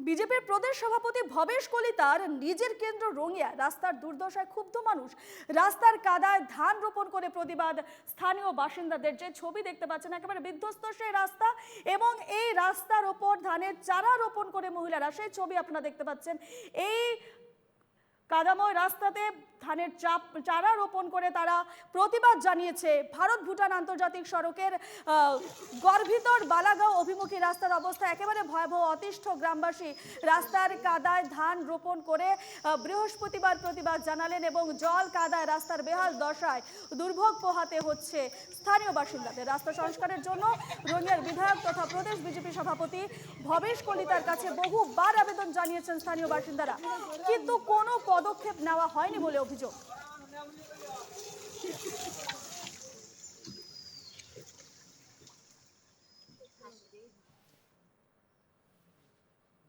বিজেপির প্রদেশ সভাপতি ভবেশ কলিতার নিজের কেন্দ্র রঙিয়া রাস্তার দুর্দশায় ক্ষুব্ধ মানুষ। রাস্তার কাদায় ধান রোপণ করে প্রতিবাদ স্থানীয় বাসিন্দাদের। যে ছবি দেখতে পাচ্ছেন একেবারে বিধ্বস্ত সেই রাস্তা এবং এই রাস্তার ওপর ধানের চারা রোপণ করে মহিলারা, সেই ছবি আপনারা দেখতে পাচ্ছেন। এই কাদাময় রাস্তাতে ধানের চারা রোপণ করে তারা প্রতিবাদ জানিয়েছে। ভারত ভুটান আন্তর্জাতিক সড়কের গর্ভিতর বালাগাঁও অভিমুখী রাস্তার অবস্থা একেবারে ভয়াবহ। অতিষ্ঠ গ্রামবাসী রাস্তার কাদায় ধান রোপণ করে বৃহস্পতিবার প্রতিবাদ জানালেন এবং জল কাদায় রাস্তার বেহাল দশায় দুর্ভোগ পোহাতে হচ্ছে স্থানীয় বাসিন্দাদের। রাস্তা সংস্কারের জন্য রঙিয়ার বিধায়ক তথা প্রদেশ বিজেপি সভাপতি ভবেশ কলিতার কাছে বহুবার আবেদন জানিয়েছেন স্থানীয় বাসিন্দারা, কিন্তু কোনো পদক্ষেপ নেওয়া হয়নি বলে অভিযোগ।